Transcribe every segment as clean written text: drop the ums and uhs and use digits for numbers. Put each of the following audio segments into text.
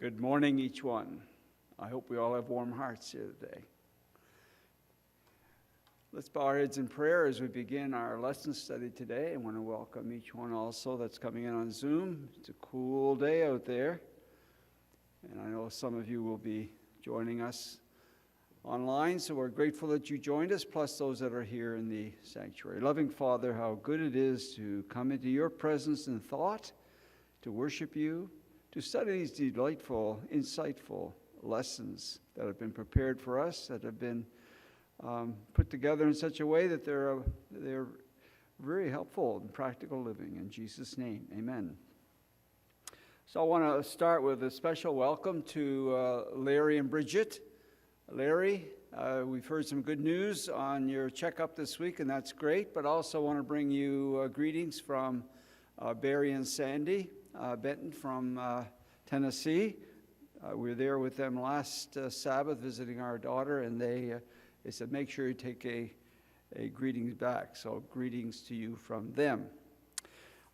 Good morning, each one. I hope we all have warm hearts here today. Let's bow our heads in prayer as we begin our lesson study today. I want to welcome each one also that's coming in on Zoom. It's a cool day out there, and I know some of you will be joining us online, so we're grateful that you joined us, plus those that are here in the sanctuary. Loving Father, how good it is to come into your presence in thought, to worship you, to study these delightful, insightful lessons that have been prepared for us, that have been put together in such a way that they're very helpful in practical living. In Jesus' name, amen. So I want to start with a special welcome to Larry and Bridget. Larry, we've heard some good news on your checkup this week, and that's great, but also want to bring you greetings from Barry and Sandy Benton from Tennessee. We were there with them last Sabbath visiting our daughter, and they said, make sure you take a greetings back. So greetings to you from them.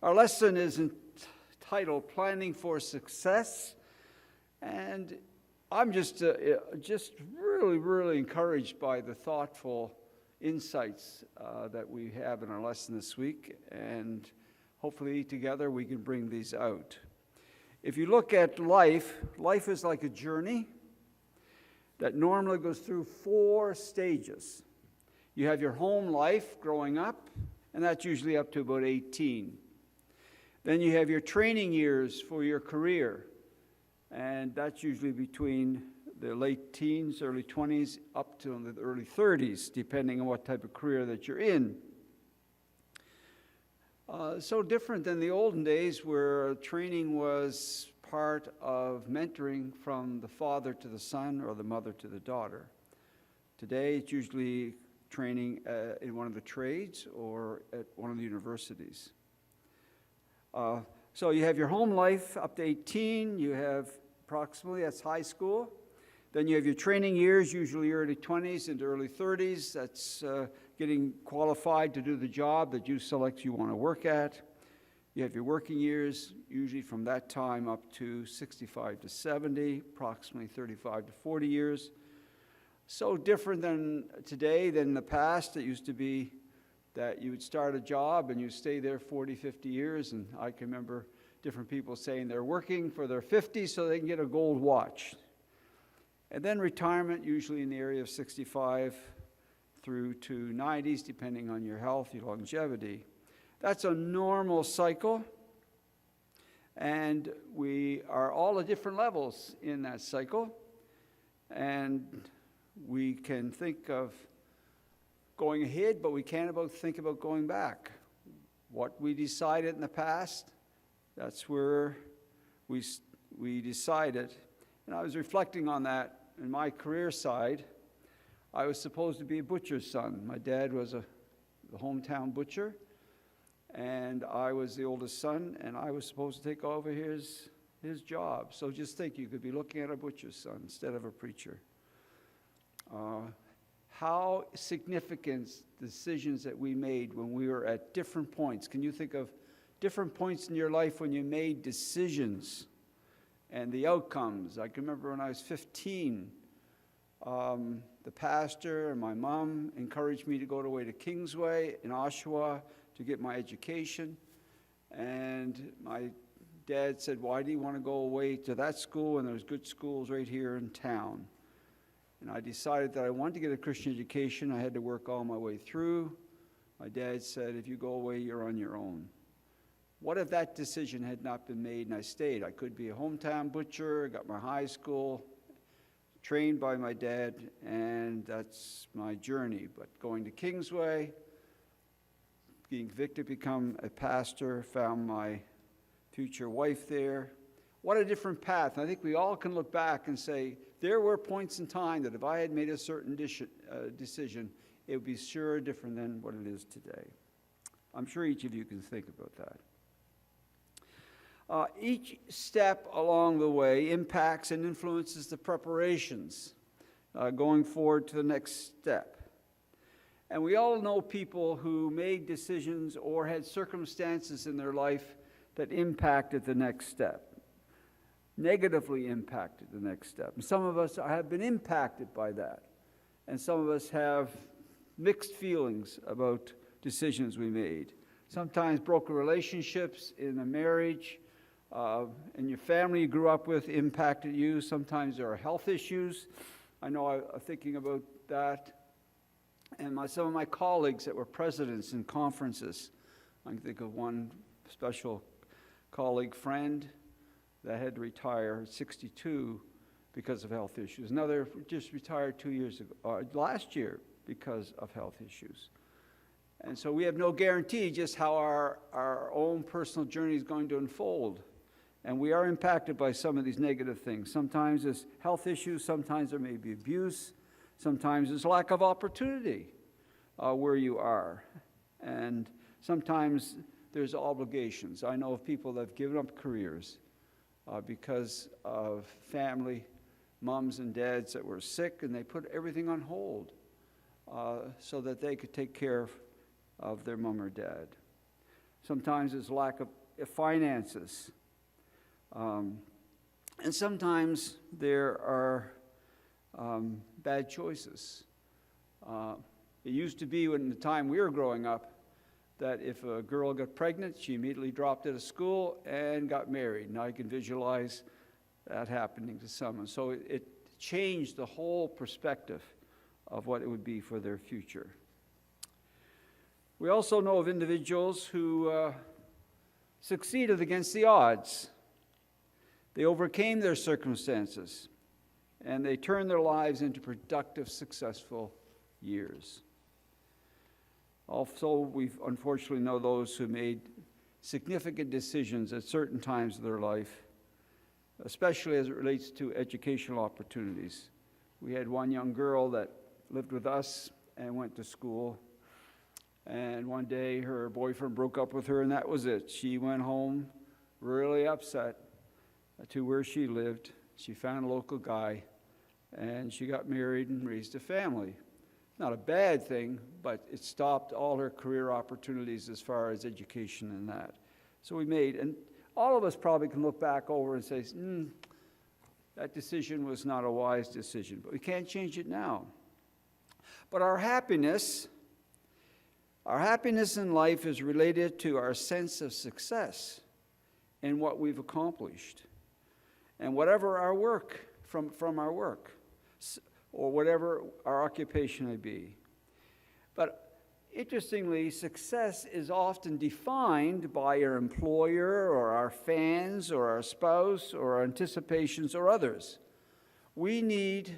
Our lesson is entitled Planning for Success, and I'm just really encouraged by the thoughtful insights that we have in our lesson this week, and hopefully together we can bring these out. If you look at life is like a journey that normally goes through 4 stages. You have your home life growing up, and that's usually up to about 18. Then you have your training years for your career, and that's usually between the late teens, early 20s, up to the early 30s, depending on what type of career that you're in. So different than the olden days where training was part of mentoring from the father to the son or the mother to the daughter. Today, it's usually training in one of the trades or at one of the universities. So you have your home life up to 18. You have approximately, that's high school. Then you have your training years, usually early 20s into early 30s. That's getting qualified to do the job that you select you want to work at. You have your working years, usually from that time up to 65 to 70, approximately 35 to 40 years. So different than today than in the past. It used to be that you would start a job and you stay there 40, 50 years. And I can remember different people saying they're working for their 50s so they can get a gold watch. And then retirement, usually in the area of 65 through to 90s, depending on your health, your longevity. That's a normal cycle, and we are all at different levels in that cycle, and we can think of going ahead, but we can't think about going back. What we decided in the past, that's where we decided. And I was reflecting on that in my career side. I was supposed to be a butcher's son. My dad was the hometown butcher, and I was the oldest son, and I was supposed to take over his job. So just think, you could be looking at a butcher's son instead of a preacher. How significant decisions that we made when we were at different points. Can you think of different points in your life when you made decisions and the outcomes? I can remember when I was 15, the pastor and my mom encouraged me to go away to Kingsway in Oshawa to get my education. And my dad said, why do you want to go away to that school when there's good schools right here in town? And I decided that I wanted to get a Christian education. I had to work all my way through. My dad said, if you go away, you're on your own. What if that decision had not been made and I stayed? I could be a hometown butcher, got my high school, trained by my dad, and that's my journey. But going to Kingsway, being convicted to become a pastor, found my future wife there. What a different path. And I think we all can look back and say, there were points in time that if I had made a certain decision, it would be sure different than what it is today. I'm sure each of you can think about that. Each step along the way impacts and influences the preparations going forward to the next step. And we all know people who made decisions or had circumstances in their life that impacted the next step. negatively impacted the next step. And some of us have been impacted by that. And some of us have mixed feelings about decisions we made. Sometimes broken relationships in a marriage, and your family you grew up with impacted you. Sometimes there are health issues. I know I'm thinking about that. And some of my colleagues that were presidents in conferences, I can think of one special colleague friend that had to retire at 62 because of health issues. Another just retired 2 years ago, last year, because of health issues. And so we have no guarantee just how our own personal journey is going to unfold. And we are impacted by some of these negative things. Sometimes it's health issues, sometimes there may be abuse, sometimes it's lack of opportunity where you are. And sometimes there's obligations. I know of people that have given up careers because of family, moms and dads that were sick, and they put everything on hold so that they could take care of their mom or dad. Sometimes it's lack of finances. And sometimes there are bad choices. It used to be in the time we were growing up that if a girl got pregnant, she immediately dropped out of school and got married. Now I can visualize that happening to someone. So it changed the whole perspective of what it would be for their future. We also know of individuals who succeeded against the odds. They overcame their circumstances, and they turned their lives into productive, successful years. Also, we unfortunately know those who made significant decisions at certain times of their life, especially as it relates to educational opportunities. We had one young girl that lived with us and went to school, and one day her boyfriend broke up with her, and that was it. She went home really upset to where she lived. She found a local guy, and she got married and raised a family. Not a bad thing, but it stopped all her career opportunities as far as education and that. So and all of us probably can look back over and say, that decision was not a wise decision, but we can't change it now. But our happiness in life is related to our sense of success in what we've accomplished. And whatever our work, from our work, or whatever our occupation may be. But interestingly, success is often defined by our employer or our fans or our spouse or our anticipations or others. We need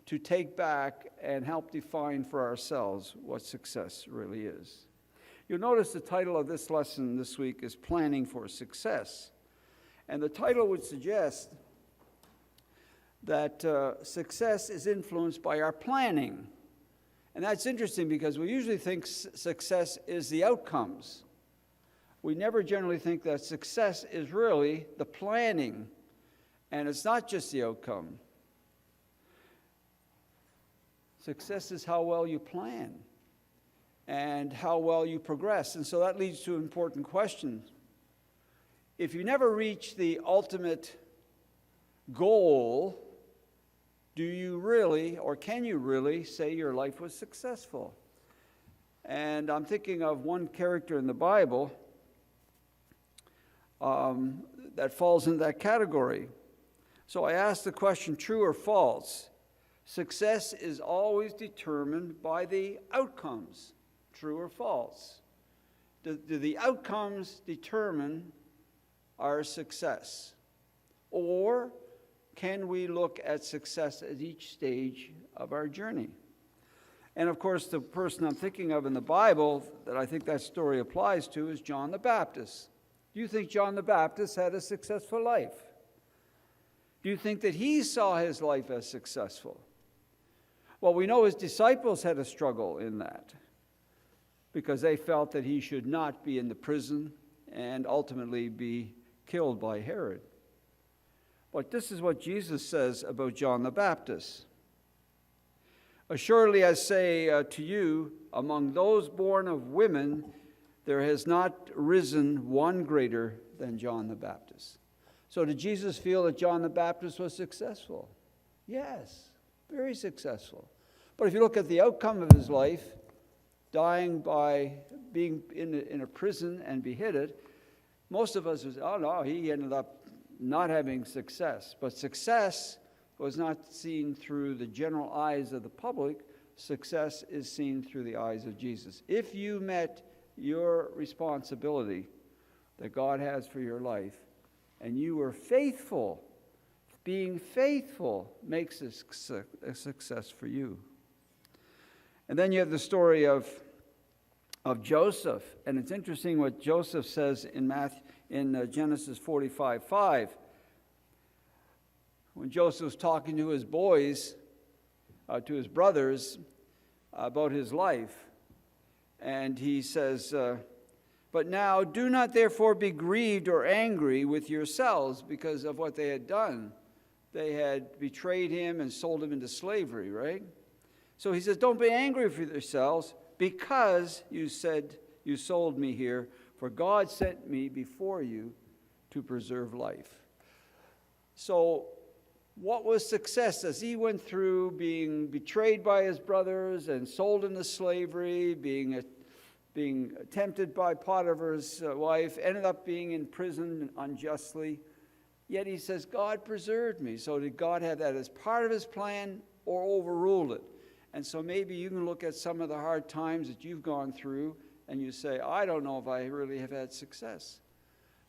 to take back and help define for ourselves what success really is. You'll notice the title of this lesson this week is Planning for Success. And the title would suggest that success is influenced by our planning. And that's interesting because we usually think success is the outcomes. We never generally think that success is really the planning, and it's not just the outcome. Success is how well you plan and how well you progress. And so that leads to an important question. If you never reach the ultimate goal, do you really, or can you really, say your life was successful? And I'm thinking of one character in the Bible that falls in that category. So I asked the question, true or false? Success is always determined by the outcomes, true or false? Do the outcomes determine our success? Or can we look at success at each stage of our journey? And of course, the person I'm thinking of in the Bible that I think that story applies to is John the Baptist. Do you think John the Baptist had a successful life? Do you think that he saw his life as successful? Well, we know his disciples had a struggle in that because they felt that he should not be in the prison and ultimately be killed by Herod. But this is what Jesus says about John the Baptist. Assuredly, I say to you, among those born of women, there has not risen one greater than John the Baptist. So did Jesus feel that John the Baptist was successful? Yes, very successful. But if you look at the outcome of his life, dying by being in a prison and beheaded, most of us would say, oh no, he ended up not having success. But success was not seen through the general eyes of the public. Success is seen through the eyes of Jesus. If you met your responsibility that God has for your life, and you were faithful, being faithful makes a success for you. And then you have the story of Joseph, and it's interesting what Joseph says in Genesis 45:5. When Joseph was talking to his boys, to his brothers, about his life, and he says, but now do not therefore be grieved or angry with yourselves because of what they had done. They had betrayed him and sold him into slavery, right? So he says, don't be angry with yourselves because you said you sold me here, for God sent me before you to preserve life. So what was success as he went through being betrayed by his brothers and sold into slavery, being tempted by Potiphar's wife, ended up being in prison unjustly. Yet he says, God preserved me. So did God have that as part of his plan or overruled it? And so maybe you can look at some of the hard times that you've gone through and you say, I don't know if I really have had success.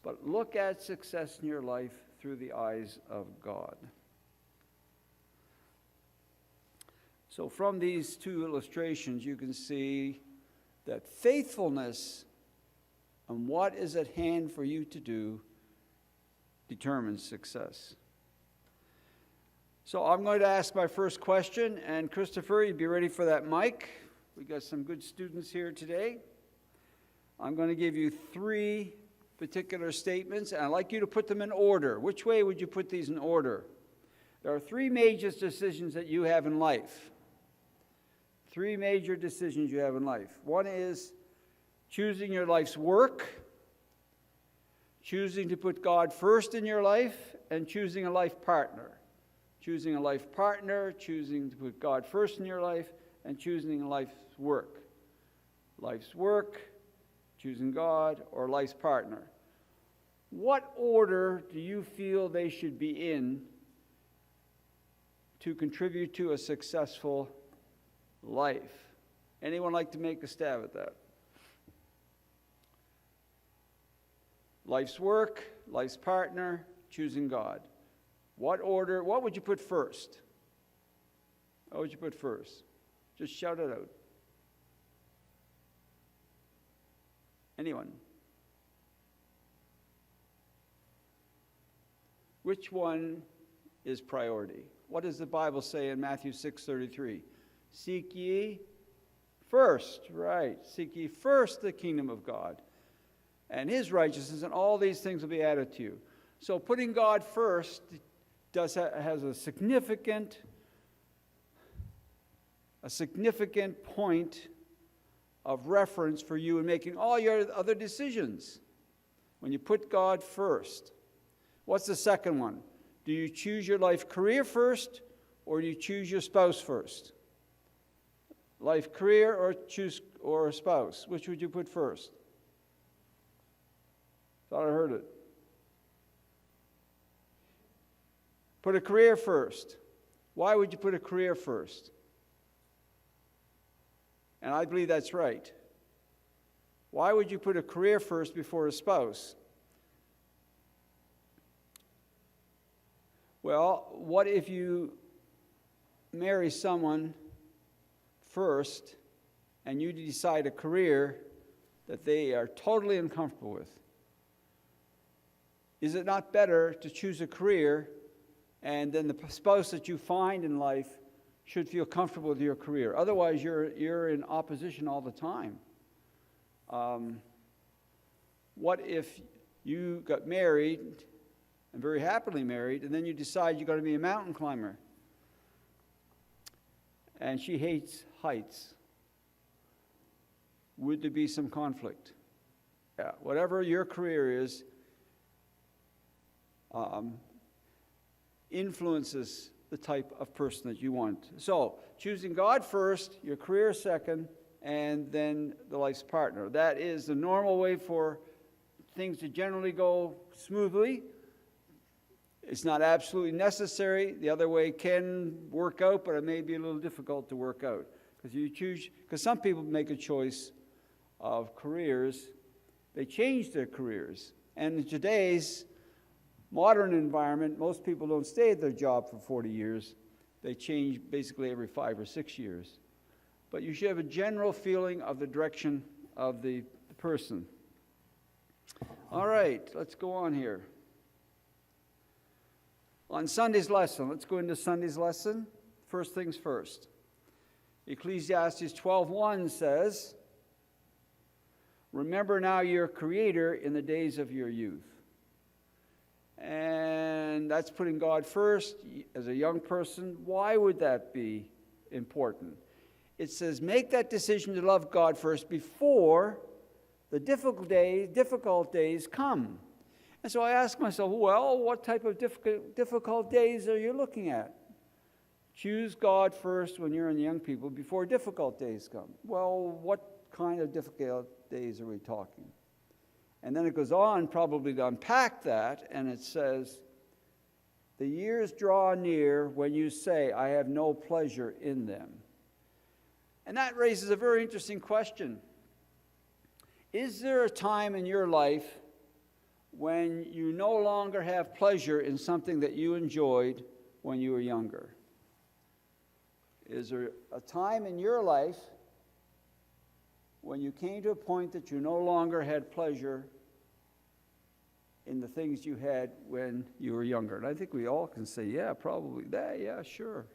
But look at success in your life through the eyes of God. So from these two illustrations, you can see that faithfulness and what is at hand for you to do determines success. So I'm going to ask my first question, and Christopher, you'd be ready for that mic. We got some good students here today. I'm going to give you 3 particular statements, and I'd like you to put them in order. Which way would you put these in order? There are 3 major decisions that you have in life. 3 major decisions you have in life. One is choosing your life's work, choosing to put God first in your life, and choosing a life partner. Choosing a life partner, choosing to put God first in your life, and choosing a life's work. Life's work, choosing God, or life's partner. What order do you feel they should be in to contribute to a successful life? Anyone like to make a stab at that? Life's work, life's partner, choosing God. What order, what would you put first? What would you put first? Just shout it out. Anyone? Which one is priority? What does the Bible say in Matthew 6:33? Seek ye first, right? Seek ye first the kingdom of God and his righteousness, and all these things will be added to you. So putting God first has a significant point of reference for you in making all your other decisions. When you put God first. What's the second one? Do you choose your life career first, or do you choose your spouse first? Life career or a spouse? Which would you put first? Thought I heard it. Put a career first. Why would you put a career first? And I believe that's right. Why would you put a career first before a spouse? Well, what if you marry someone first and you decide a career that they are totally uncomfortable with? Is it not better to choose a career and then the spouse that you find in life should feel comfortable with your career? Otherwise, you're in opposition all the time. What if you got married and very happily married, and then you decide you're going to be a mountain climber, and she hates heights? Would there be some conflict? Yeah, whatever your career is, influences the type of person that you want. So, choosing God first, your career second, and then the life's partner. That is the normal way for things to generally go smoothly. It's not absolutely necessary. The other way can work out, but it may be a little difficult to work out. Because some people make a choice of careers. They change their careers. And in today's modern environment, most people don't stay at their job for 40 years. They change basically every 5 or 6 years. But you should have a general feeling of the direction of the person. All right, let's go on here. On Sunday's lesson, let's go into Sunday's lesson. First things first. Ecclesiastes 12:1 says, "Remember now your Creator in the days of your youth." And that's putting God first as a young person. Why would that be important? It says, make that decision to love God first before the difficult days come. And so I ask myself, well, what type of difficult days are you looking at? Choose God first when you're in the young people before difficult days come. Well, what kind of difficult days are we talking? And then it goes on probably to unpack that, and it says, the years draw near when you say, I have no pleasure in them. And that raises a very interesting question. Is there a time in your life when you no longer have pleasure in something that you enjoyed when you were younger? Is there a time in your life when you came to a point that you no longer had pleasure in the things you had when you were younger? And I think we all can say, yeah, probably that. Yeah, sure.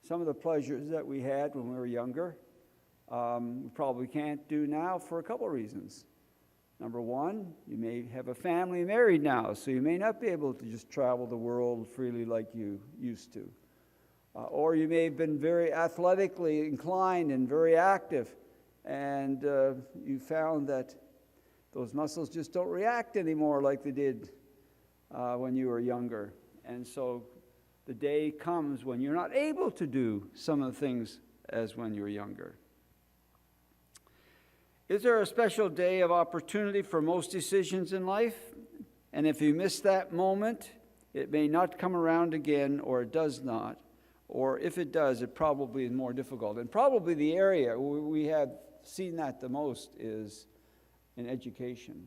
Some of the pleasures that we had when we were younger, we probably can't do now for a couple of reasons. Number one, you may have a family married now, so you may not be able to just travel the world freely like you used to. Or you may have been very athletically inclined and very active, and you found that those muscles just don't react anymore like they did when you were younger. And so the day comes when you're not able to do some of the things as when you were younger. Is there a special day of opportunity for most decisions in life? And if you miss that moment, it may not come around again, or it does not. Or if it does, it probably is more difficult. And probably the area where we have seen that the most is in education.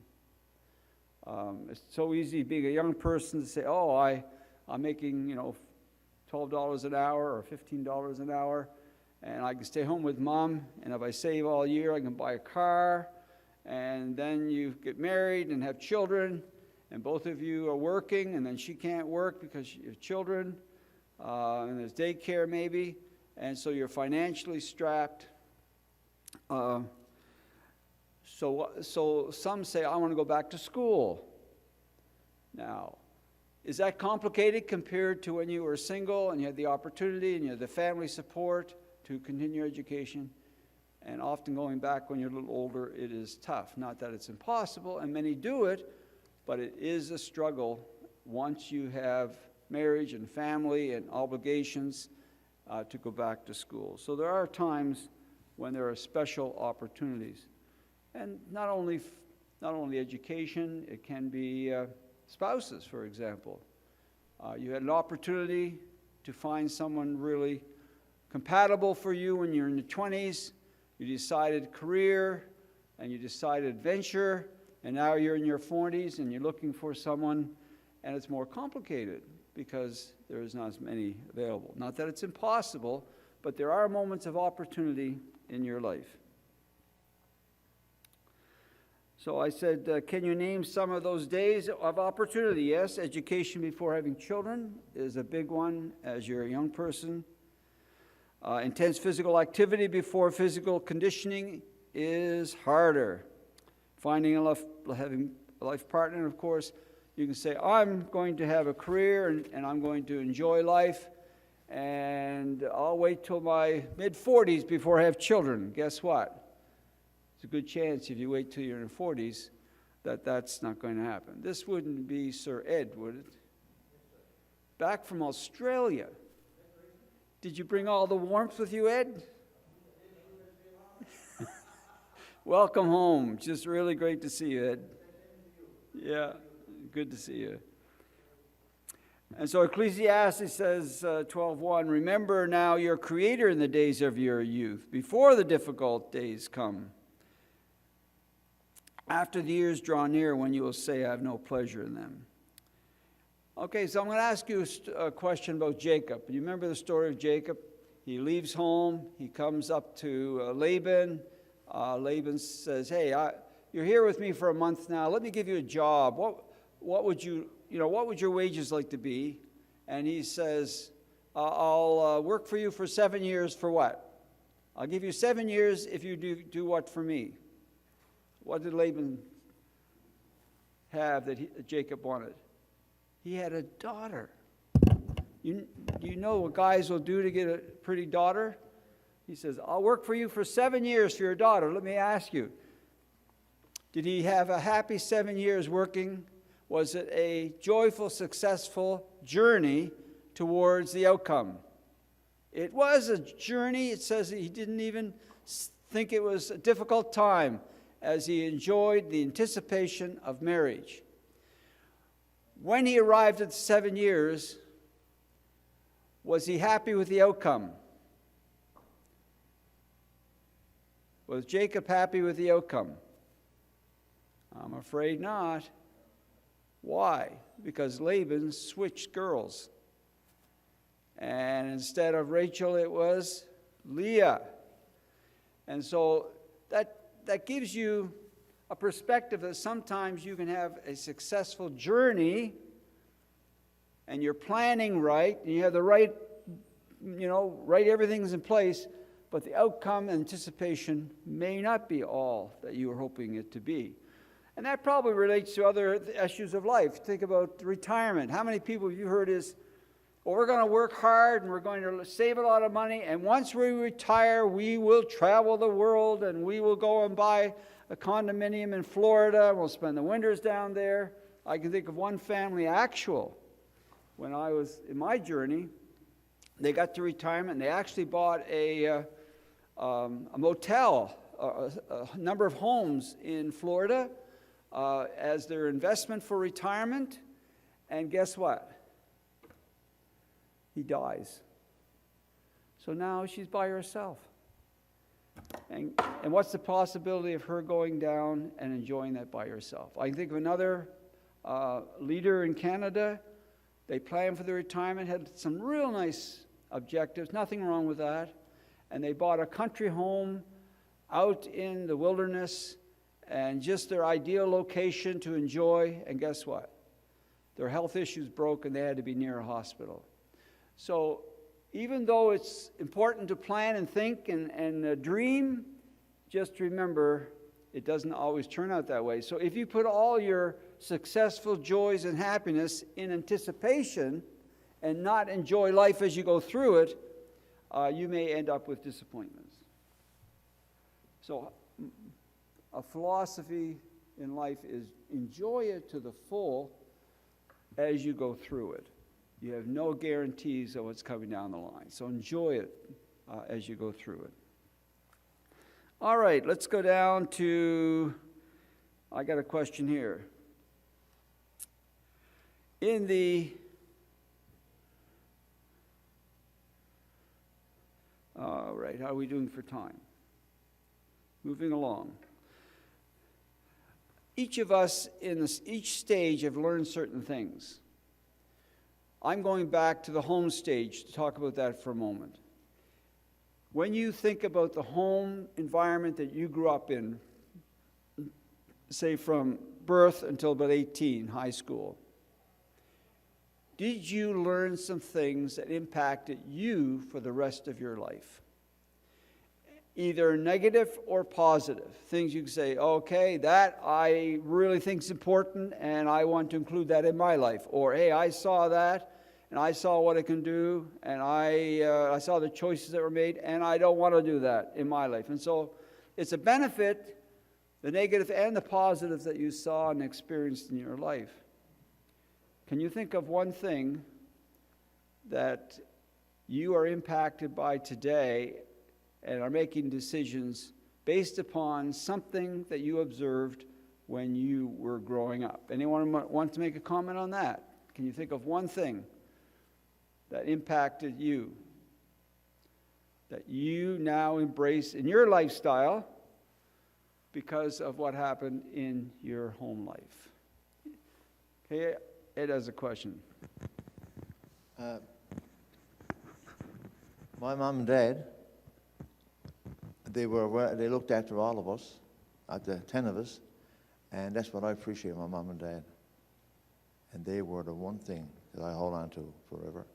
It's so easy being a young person to say, oh, I'm making, $12 an hour or $15 an hour, and I can stay home with mom, and if I save all year, I can buy a car, and then you get married and have children, and both of you are working, and then she can't work because you have children, and there's daycare maybe, and so you're financially strapped. So some say, I want to go back to school. Now, is that complicated compared to when you were single and you had the opportunity and you had the family support to continue your education? And often going back when you're a little older, it is tough. Not that it's impossible, and many do it, but it is a struggle once you have marriage and family and obligations to go back to school. So there are times when there are special opportunities. And not only education, it can be spouses, for example. You had an opportunity to find someone really compatible for you when you're in your 20s. You decided career, and you decided adventure, and now you're in your 40s, and you're looking for someone, and it's more complicated because there's not as many available. Not that it's impossible, but there are moments of opportunity in your life. So I said, can you name some of those days of opportunity? Yes, education before having children is a big one as you're a young person. Intense physical activity before physical conditioning is harder. Having a life partner, of course, you can say, I'm going to have a career and I'm going to enjoy life, and I'll wait till my mid-40s before I have children. Guess what? It's a good chance if you wait till you're in your 40s that that's not going to happen. This wouldn't be Sir Ed, would it? Back from Australia. Did you bring all the warmth with you, Ed? Welcome home. Just really great to see you, Ed. Yeah, good to see you. And so Ecclesiastes says, 12:1, remember now your Creator in the days of your youth, before the difficult days come. After the years draw near, when you will say, I have no pleasure in them. Okay, so I'm going to ask you a question about Jacob. You remember the story of Jacob? He leaves home. He comes up to Laban. Laban says, hey, you're here with me for a month now. Let me give you a job. What would what would your wages like to be? And he says, I'll work for you for 7 years for what? I'll give you 7 years if you do what for me? What did Laban have that Jacob wanted? He had a daughter. You know what guys will do to get a pretty daughter? He says, I'll work for you for 7 years for your daughter. Let me ask you, did he have a happy 7 years working? Was it a joyful, successful journey towards the outcome? It was a journey. It says that he didn't even think it was a difficult time as he enjoyed the anticipation of marriage. When he arrived at 7 years, was he happy with the outcome? Was Jacob happy with the outcome? I'm afraid not. Why? Because Laban switched girls. And instead of Rachel, it was Leah. And so that gives you a perspective that sometimes you can have a successful journey and you're planning right, and you have the right, everything's in place, but the outcome and anticipation may not be all that you were hoping it to be. And that probably relates to other issues of life. Think about retirement. How many people have you heard is, well, we're going to work hard and we're going to save a lot of money, and once we retire, we will travel the world and we will go and buy a condominium in Florida, and we'll spend the winters down there. I can think of one family, when I was in my journey, they got to retirement and they actually bought a motel, a number of homes in Florida as their investment for retirement. And guess what? He dies. So now she's by herself. And what's the possibility of her going down and enjoying that by herself? I can think of another leader in Canada. They planned for the retirement, had some real nice objectives, nothing wrong with that. And they bought a country home out in the wilderness and just their ideal location to enjoy. And guess what? Their health issues broke and they had to be near a hospital. So even though it's important to plan and think and dream, just remember it doesn't always turn out that way. So if you put all your successful joys and happiness in anticipation and not enjoy life as you go through it, you may end up with disappointments. So a philosophy in life is enjoy it to the full as you go through it. You have no guarantees of what's coming down the line. So enjoy it as you go through it. All right, let's go down to, I got a question here. All right, how are we doing for time? Moving along. Each of us in each stage have learned certain things. I'm going back to the home stage to talk about that for a moment. When you think about the home environment that you grew up in, say from birth until about 18, high school, did you learn some things that impacted you for the rest of your life? Either negative or positive. Things you can say, okay, that I really think is important and I want to include that in my life. Or, hey, I saw that and I saw what it can do and I saw the choices that were made and I don't want to do that in my life. And so it's a benefit the negative and the positive that you saw and experienced in your life. Can you think of one thing that you are impacted by today and are making decisions based upon something that you observed when you were growing up? Anyone want to make a comment on that? Can you think of one thing that impacted you, that you now embrace in your lifestyle because of what happened in your home life? Okay, Ed has a question. My mom and dad, they looked after all of us, the 10 of us, and that's what I appreciate, my mom and dad. And they were the one thing that I hold on to forever.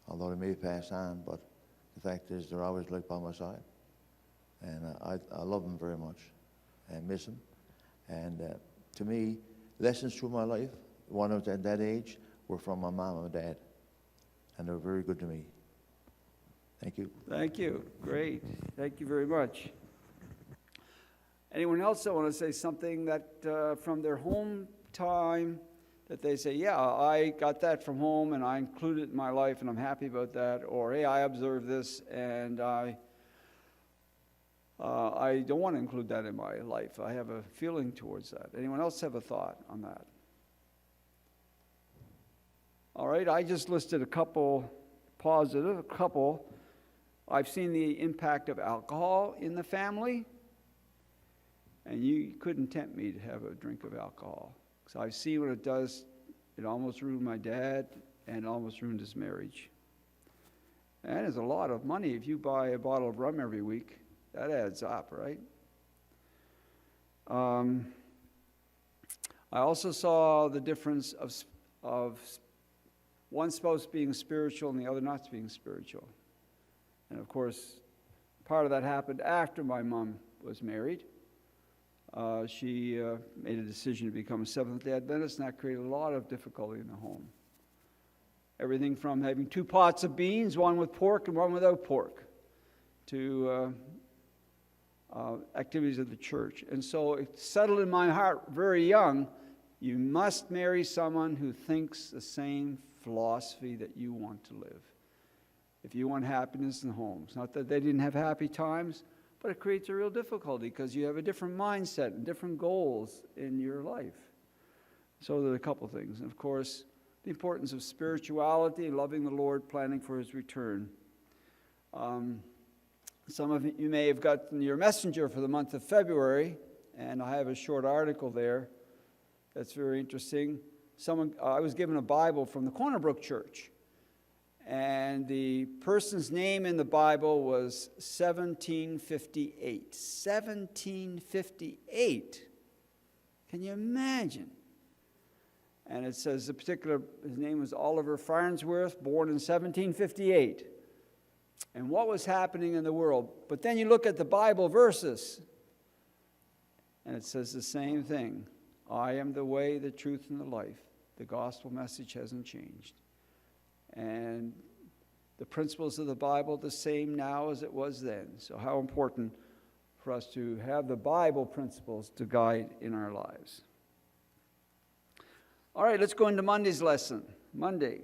Although they may pass on, but the fact is they're always right by my side. And I love them very much and miss them. And to me, lessons through my life, one of at that age, were from my mom and dad. And they were very good to me. Thank you. Thank you. Great. Thank you very much. Anyone else that want to say something that from their home time that they say, yeah, I got that from home and I include it in my life and I'm happy about that, or hey, I observed this and I don't want to include that in my life. I have a feeling towards that. Anyone else have a thought on that? All right, I just listed a couple positive, I've seen the impact of alcohol in the family, and you couldn't tempt me to have a drink of alcohol. So I see what it does. It almost ruined my dad, and it almost ruined his marriage. And it's a lot of money. If you buy a bottle of rum every week, that adds up, right? I also saw the difference of one spouse being spiritual and the other not being spiritual. And of course, part of that happened after my mom was married. She made a decision to become a Seventh-day Adventist, and that created a lot of difficulty in the home. Everything from having 2 pots of beans, one with pork and one without pork, to activities of the church. And so it settled in my heart very young, you must marry someone who thinks the same philosophy that you want to live. If you want happiness in homes. Not that they didn't have happy times, but it creates a real difficulty because you have a different mindset and different goals in your life. So there are a couple things. And of course, the importance of spirituality, loving the Lord, planning for His return. Some of you may have gotten your messenger for the month of February, and I have a short article there that's very interesting. I was given a Bible from the Cornerbrook Church, and the person's name in the Bible was 1758. 1758. Can you imagine? And it says his name was Oliver Farnsworth, born in 1758. And what was happening in the world? But then you look at the Bible verses, and it says the same thing. I am the way, the truth, and the life. The gospel message hasn't changed. And the principles of the Bible are the same now as it was then. So how important for us to have the Bible principles to guide in our lives. All right, let's go into Monday's lesson. Monday.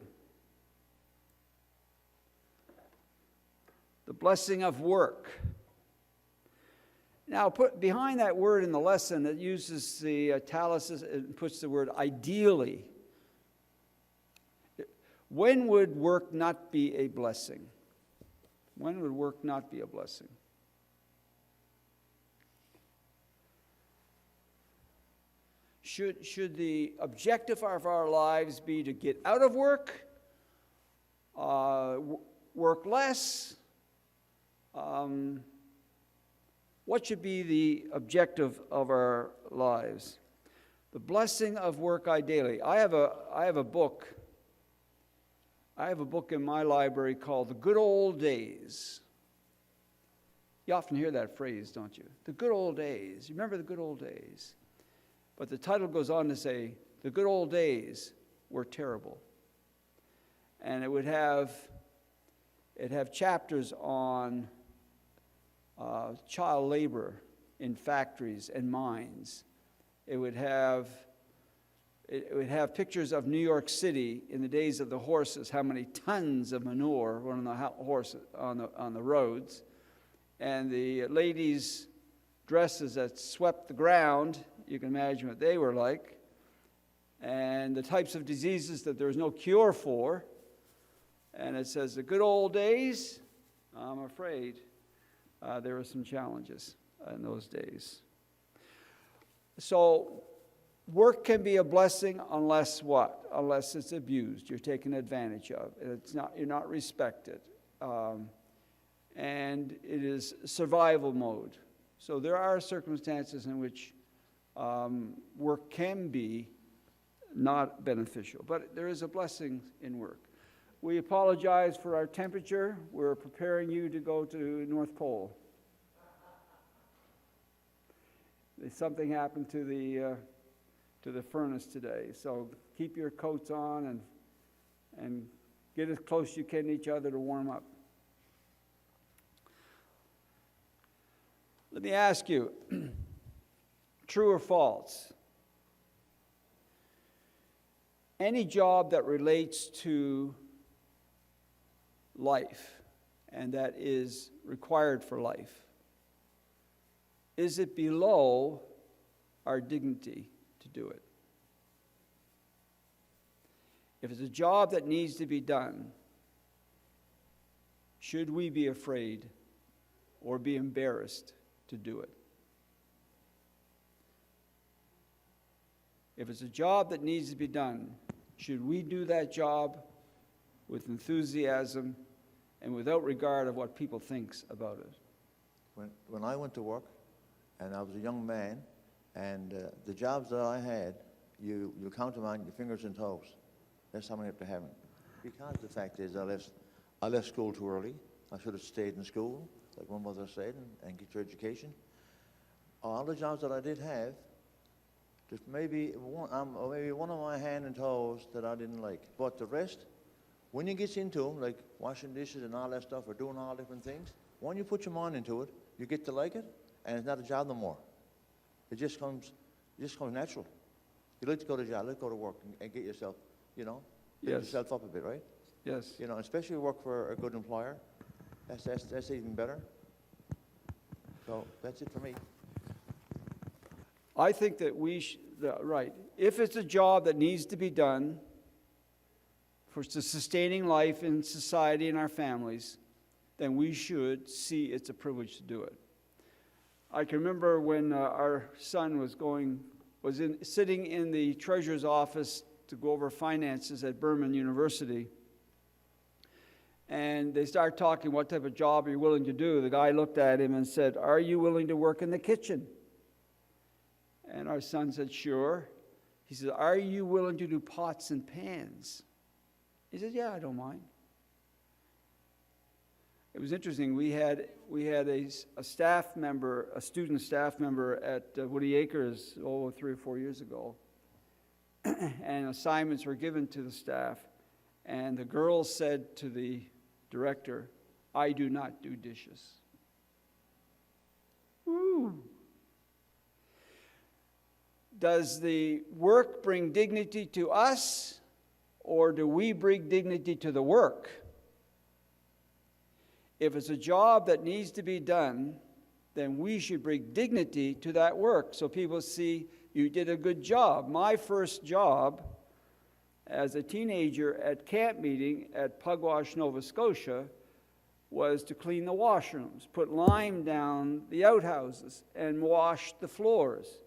The blessing of work. Now, put behind that word in the lesson, it uses the italics and puts the word ideally. When would work not be a blessing? When would work not be a blessing? Should the objective of our lives be to get out of work, work less? What should be the objective of our lives? The blessing of work ideally. I have a book. I have a book in my library called The Good Old Days. You often hear that phrase, don't you? The good old days. You remember the good old days? But the title goes on to say, the good old days were terrible. And it'd have chapters on child labor in factories and mines. It would have pictures of New York City in the days of the horses, how many tons of manure were on the horses on the roads, and the ladies' dresses that swept the ground. You can imagine what they were like, and the types of diseases that there was no cure for. And it says the good old days. I'm afraid there were some challenges in those days. So work can be a blessing unless what? Unless it's abused. You're taken advantage of. You're not respected. And it is survival mode. So there are circumstances in which work can be not beneficial. But there is a blessing in work. We apologize for our temperature. We're preparing you to go to North Pole. Something happened to the furnace today, so keep your coats on and get as close as you can to each other to warm up. Let me ask you, true or false? Any job that relates to life and that is required for life, is it below our dignity to do it? If it's a job that needs to be done, should we be afraid or be embarrassed to do it? If it's a job that needs to be done, should we do that job with enthusiasm and without regard of what people think about it? When I went to work, and I was a young man, and the jobs that I had, you count them on your fingers and toes. That's how many you have to have. Because the fact is, I left school too early. I should have stayed in school, like one mother said, and get your education. All the jobs that I did have, just maybe one of my hand and toes that I didn't like. But the rest, when you get into them, like washing dishes and all that stuff, or doing all different things, when you put your mind into it, you get to like it, and it's not a job no more. It just comes natural. You like to go to job, like to go to work and get yourself, build yourself up a bit, right? Yes. Especially work for a good employer. That's even better. So that's it for me. I think that right. If it's a job that needs to be done for sustaining life in society and our families, then we should see it's a privilege to do it. I can remember when our son was sitting in the treasurer's office to go over finances at Burman University, and they started talking, what type of job are you willing to do? The guy looked at him and said, are you willing to work in the kitchen? And our son said, sure. He said, are you willing to do pots and pans? He said, yeah, I don't mind. It was interesting. We had a staff member, a student staff member at Woody Acres 3 or 4 years ago, and assignments were given to the staff, and the girls said to the director, I do not do dishes. Woo! Does the work bring dignity to us, or do we bring dignity to the work? If it's a job that needs to be done, then we should bring dignity to that work so people see you did a good job. My first job as a teenager at camp meeting at Pugwash, Nova Scotia, was to clean the washrooms, put lime down the outhouses, and wash the floors.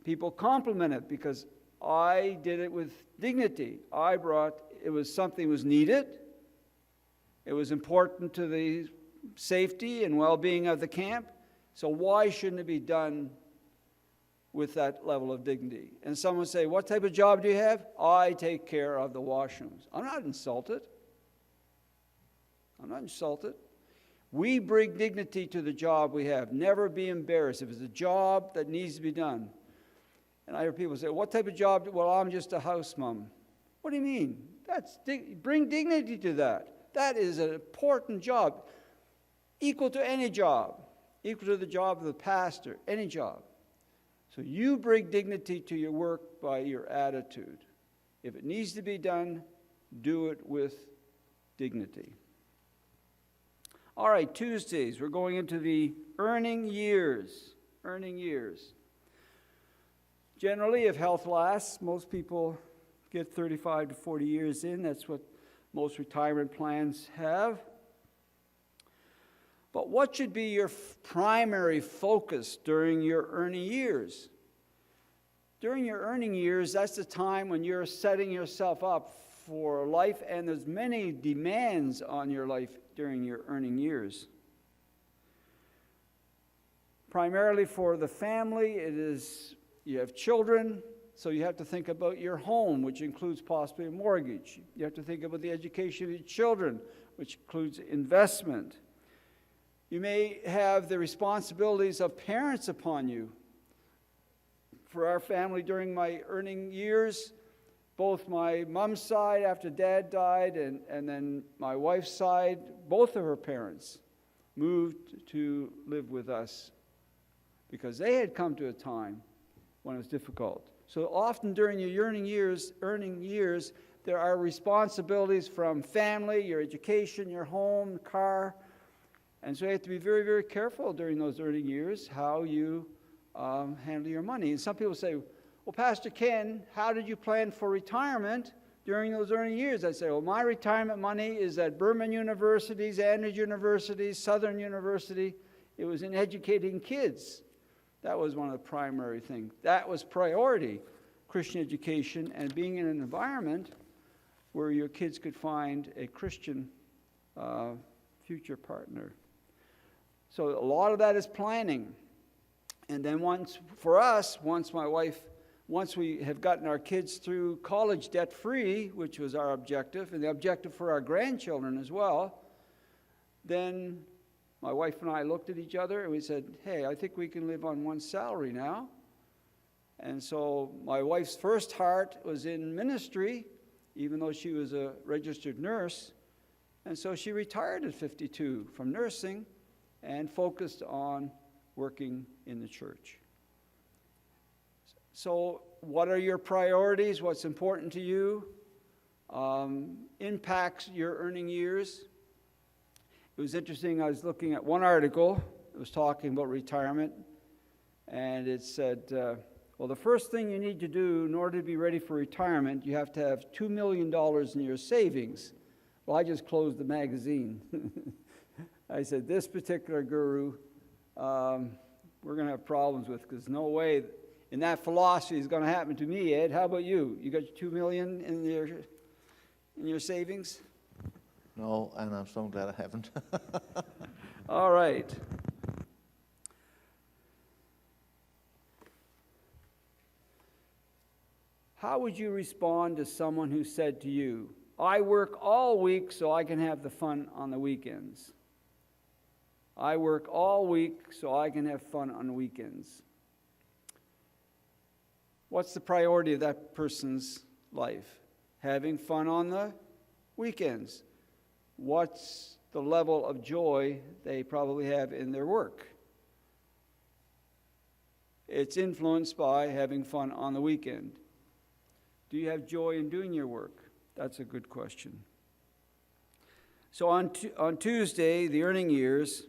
People complimented because I did it with dignity. It was something that was needed. It was important to the safety and well-being of the camp. So why shouldn't it be done with that level of dignity? And someone say, what type of job do you have? I take care of the washrooms. I'm not insulted. We bring dignity to the job we have. Never be embarrassed. If it's a job that needs to be done. And I hear people say, what type of job? Well, I'm just a house mom. What do you mean? Bring dignity to that. That is an important job, equal to any job. equal to the job of the pastor, any job. So you bring dignity to your work by your attitude. If it needs to be done, do it with dignity. All right, Tuesdays, we're going into the earning years. Earning years. Generally, if health lasts, most people get 35 to 40 years in. That's what most retirement plans have. But what should be your primary focus during your earning years? During your earning years, that's the time when you're setting yourself up for life, and there's many demands on your life during your earning years. Primarily for the family, it is you have children, so you have to think about your home, which includes possibly a mortgage. You have to think about the education of your children, which includes investment. You may have the responsibilities of parents upon you. For our family during my earning years, both my mom's side after dad died and then my wife's side, both of her parents moved to live with us because they had come to a time when it was difficult. So often during your earning years, there are responsibilities from family, your education, your home, car. And so you have to be very, very careful during those earning years how you handle your money. And some people say, well, Pastor Ken, how did you plan for retirement during those earning years? I say, well, my retirement money is at Burman University, Andrews University, Southern University. It was in educating kids. That was one of the primary things. That was priority, Christian education, and being in an environment where your kids could find a Christian future partner. So a lot of that is planning. And then once we have gotten our kids through college debt-free, which was our objective, and the objective for our grandchildren as well, then my wife and I looked at each other and we said, hey, I think we can live on one salary now. And so my wife's first heart was in ministry, even though she was a registered nurse. And so she retired at 52 from nursing and focused on working in the church. So what are your priorities? What's important to you? Impacts your earning years. It was interesting, I was looking at one article. It was talking about retirement. And it said, well, the first thing you need to do in order to be ready for retirement, you have to have $2 million in your savings. Well, I just closed the magazine. I said, this particular guru, we're going to have problems with, because no way in that philosophy is going to happen to me, Ed. How about you? You got $2 million in your savings? No, and I'm so glad I haven't. All right. How would you respond to someone who said to you, I work all week so I can have the fun on the weekends? I work all week so I can have fun on the weekends. What's the priority of that person's life? Having fun on the weekends. What's the level of joy they probably have in their work? It's influenced by having fun on the weekend. Do you have joy in doing your work? That's a good question. So on Tuesday, the earning years,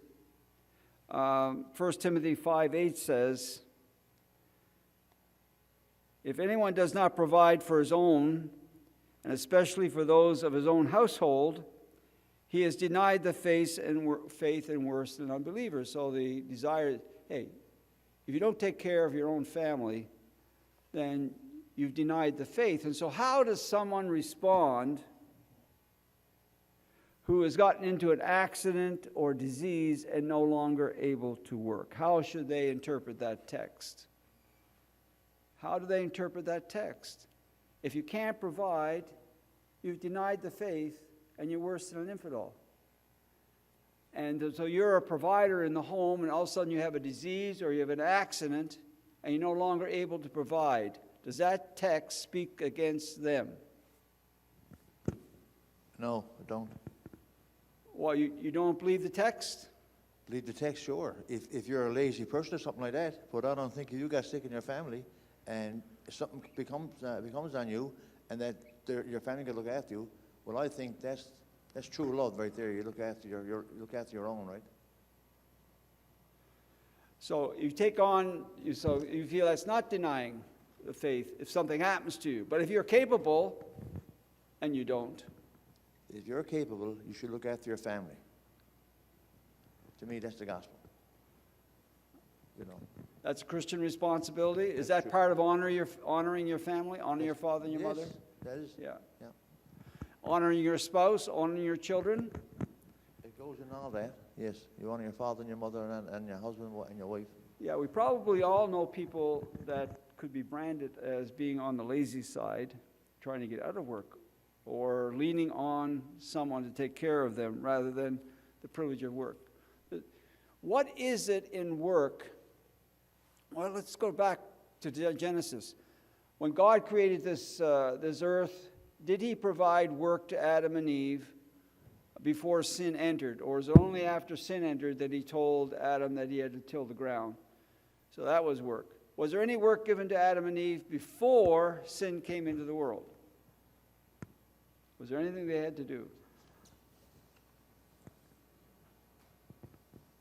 1 Timothy 5:8 says, if anyone does not provide for his own, and especially for those of his own household, he has denied the faith and worse than unbelievers. So the desire, hey, if you don't take care of your own family, then you've denied the faith. And so how does someone respond who has gotten into an accident or disease and no longer able to work? How should they interpret that text? How do they interpret that text? If you can't provide, you've denied the faith, and you're worse than an infidel. And so you're a provider in the home, and all of a sudden you have a disease or you have an accident, and you're no longer able to provide. Does that text speak against them? No, I don't. Well, you don't believe the text? Read the text, sure. If you're a lazy person or something like that, but I don't think if you got sick in your family and something becomes on you, and that your family can look after you, well, I think that's true love right there. You look after your own, right? So you so you feel that's not denying the faith if something happens to you. But if you're capable and you don't. If you're capable, you should look after your family. To me, that's the gospel. You know. That's a Christian responsibility. Is that true. part of honoring your family, honoring your father and your mother? That is. Yeah. Yeah. Honoring your spouse, honoring your children. It goes in all that. Yes, you honor your father and your mother and your husband and your wife. Yeah, we probably all know people that could be branded as being on the lazy side, trying to get out of work, or leaning on someone to take care of them rather than the privilege of work. What is it in work? Well, let's go back to Genesis. When God created this earth, did he provide work to Adam and Eve before sin entered? Or is it only after sin entered that he told Adam that he had to till the ground? So that was work. Was there any work given to Adam and Eve before sin came into the world? Was there anything they had to do?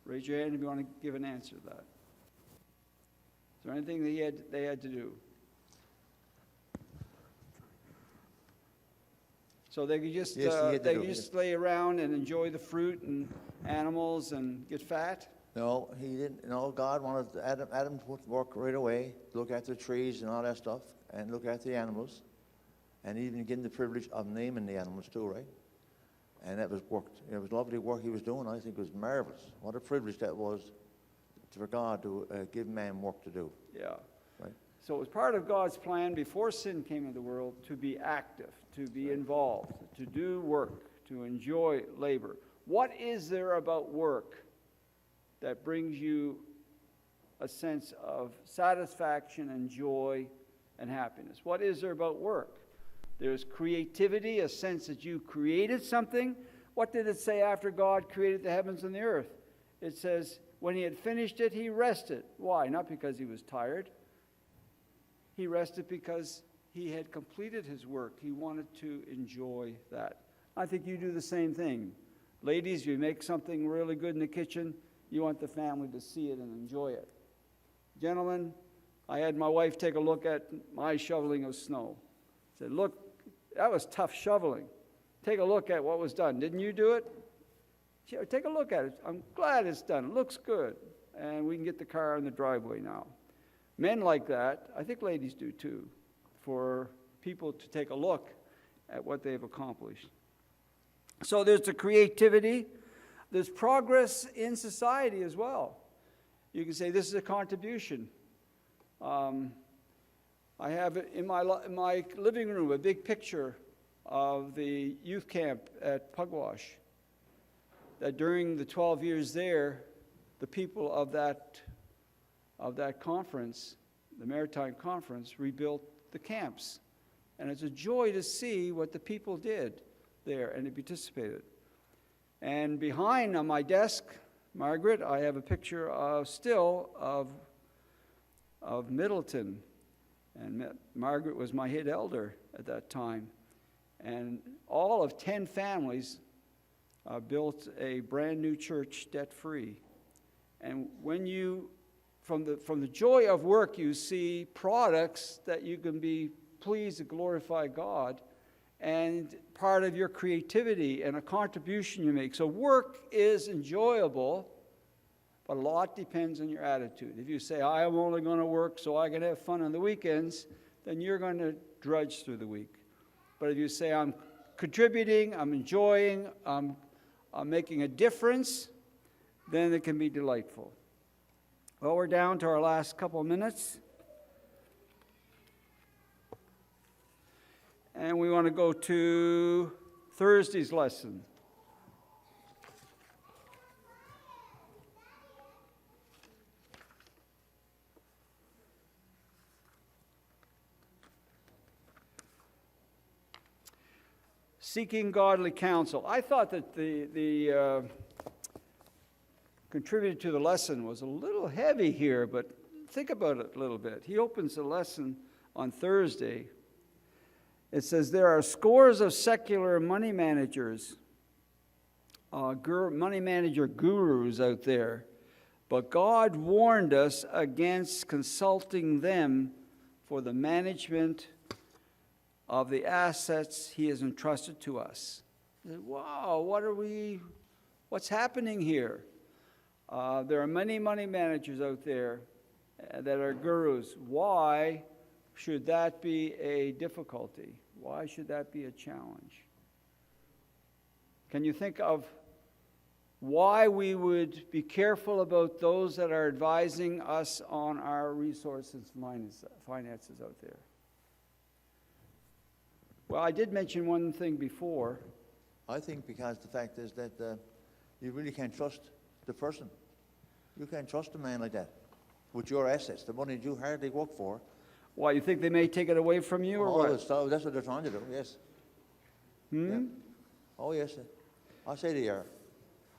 Raise your hand if you want to give an answer to that. Is there anything they had to do? So they could just just lay around and enjoy the fruit and animals and get fat? No, he didn't. No, God wanted Adam to work right away, look after the trees and all that stuff, and look after the animals, and even give him the privilege of naming the animals too, right? And that was work. It was lovely work he was doing. I think it was marvelous. What a privilege that was for God to give man work to do. Yeah. Right. So it was part of God's plan before sin came into the world to be active, to be involved, to do work, to enjoy labor. What is there about work that brings you a sense of satisfaction and joy and happiness? What is there about work? There's creativity, a sense that you created something. What did it say after God created the heavens and the earth? It says, when he had finished it, he rested. Why? Not because he was tired. He rested because he had completed his work. He wanted to enjoy that. I think you do the same thing. Ladies, you make something really good in the kitchen, you want the family to see it and enjoy it. Gentlemen, I had my wife take a look at my shoveling of snow. I said, look, that was tough shoveling. Take a look at what was done. Didn't you do it? Sure, take a look at it. I'm glad it's done. It looks good. And we can get the car in the driveway now. Men like that, I think ladies do too, for people to take a look at what they've accomplished. So there's the creativity. There's progress in society as well. You can say this is a contribution. I have in my living room a big picture of the youth camp at Pugwash. That during the 12 years there, the people of that conference, the Maritime Conference, rebuilt the camps. And it's a joy to see what the people did there and they participated. And behind on my desk, Margaret, I have a picture of Middleton. And Margaret was my head elder at that time. And all of 10 families built a brand new church debt-free. And when you, from the joy of work, you see products that you can be pleased to glorify God, and part of your creativity and a contribution you make. So work is enjoyable, but a lot depends on your attitude. If you say, I am only going to work so I can have fun on the weekends, then you're going to drudge through the week. But if you say, I'm contributing, I'm enjoying, I'm making a difference, then it can be delightful. Well, we're down to our last couple of minutes. And we want to go to Thursday's lesson. Seeking godly counsel. I thought that the contributed to the lesson was a little heavy here, but think about it a little bit. He opens the lesson on Thursday. It says, there are scores of secular money managers, money manager gurus out there, but God warned us against consulting them for the management of the assets He has entrusted to us. Wow, what's happening here? There are many money managers out there that are gurus. Why should that be a difficulty? Why should that be a challenge? Can you think of why we would be careful about those that are advising us on our resources and finances out there? Well, I did mention one thing before. I think because the fact is that you really can't trust the person. You can't trust a man like that with your assets, the money you hardly work for. Why, you think they may take it away from you, or what? That's what they're trying to do, yes. Yeah. Oh, yes. I say they are.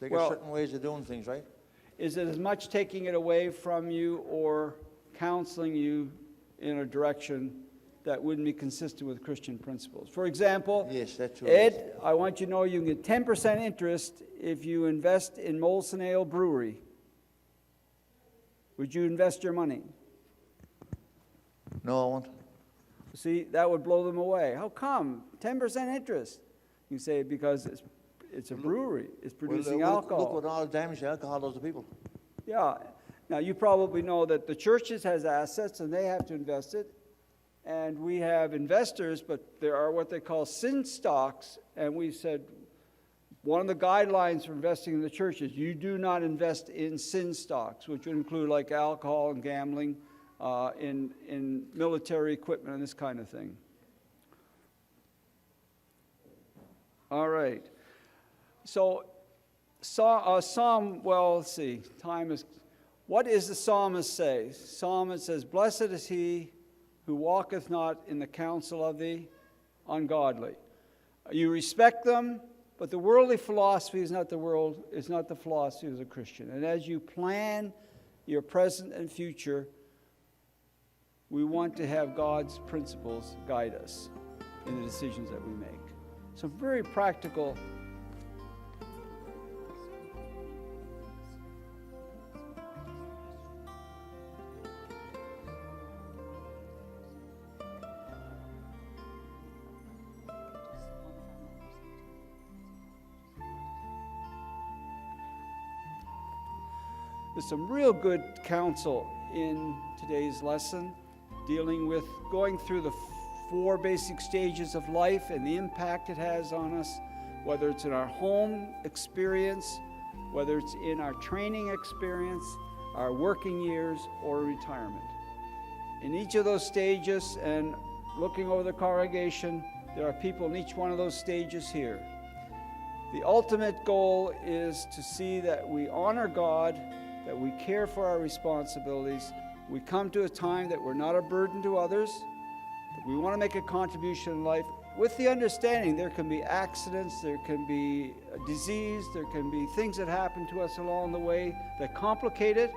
They got certain ways of doing things, right? Is it as much taking it away from you or counseling you in a direction that wouldn't be consistent with Christian principles? For example, yes, that's true. Ed, I want you to know you can get 10% interest if you invest in Molson Ale Brewery. Would you invest your money? No, I won't. See, that would blow them away. How come? 10% interest. You say because it's a brewery. It's producing alcohol. Look what all the damage alcohol does to people. Yeah. Now, you probably know that the churches has assets and they have to invest it. And we have investors, but there are what they call sin stocks. And we said one of the guidelines for investing in the church is you do not invest in sin stocks, which would include like alcohol and gambling, in military equipment and this kind of thing. All right. So, Psalm, well, let's see, time is, what does the psalmist say? Psalmist says, blessed is he who walketh not in the counsel of the ungodly. You respect them, but the worldly philosophy is not the philosophy of a Christian. And as you plan your present and future, we want to have God's principles guide us in the decisions that we make. Some very practical. There's some real good counsel in today's lesson, dealing with going through the 4 basic stages of life and the impact it has on us, whether it's in our home experience, whether it's in our training experience, our working years, or retirement. In each of those stages, and looking over the congregation, there are people in each one of those stages here. The ultimate goal is to see that we honor God, that we care for our responsibilities. We come to a time that we're not a burden to others, that we want to make a contribution in life with the understanding there can be accidents, there can be a disease, there can be things that happen to us along the way that complicate it.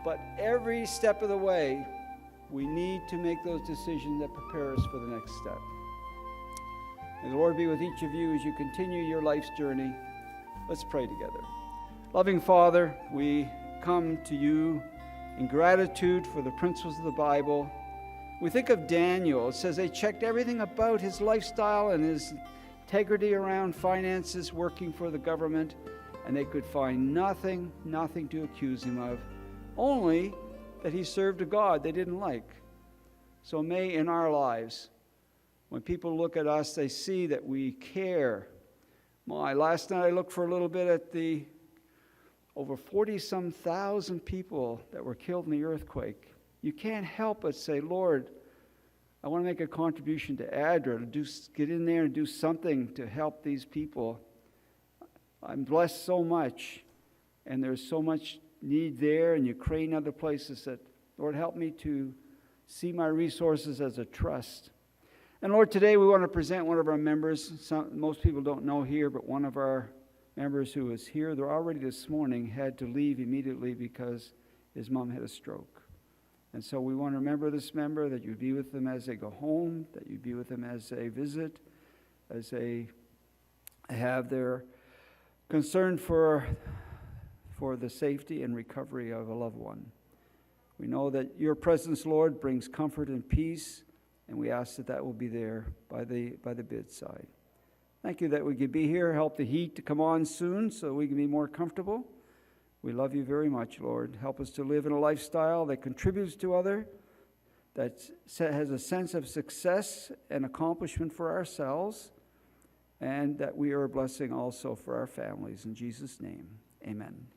But every step of the way, we need to make those decisions that prepare us for the next step. May the Lord be with each of you as you continue your life's journey. Let's pray together. Loving Father, we come to you in gratitude for the principles of the Bible. We think of Daniel. It says they checked everything about his lifestyle and his integrity around finances, working for the government, and they could find nothing to accuse him of, only that he served a God they didn't like. So may in our lives, when people look at us, they see that we care. Last night I looked for a little bit at the over 40-some thousand people that were killed in the earthquake. You can't help but say, Lord, I want to make a contribution to ADRA, to get in there and do something to help these people. I'm blessed so much, and there's so much need there in Ukraine and other places that, Lord, help me to see my resources as a trust. And Lord, today we want to present one of our members. Most people don't know here, but one of our members who was here, they're already this morning, had to leave immediately because his mom had a stroke. And so we want to remember this member, that you be with them as they go home, that you be with them as they visit, as they have their concern for the safety and recovery of a loved one. We know that your presence, Lord, brings comfort and peace, and we ask that that will be there by the bedside. Thank you that we could be here. Help the heat to come on soon so we can be more comfortable. We love you very much, Lord. Help us to live in a lifestyle that contributes to others, that has a sense of success and accomplishment for ourselves, and that we are a blessing also for our families. In Jesus' name, amen.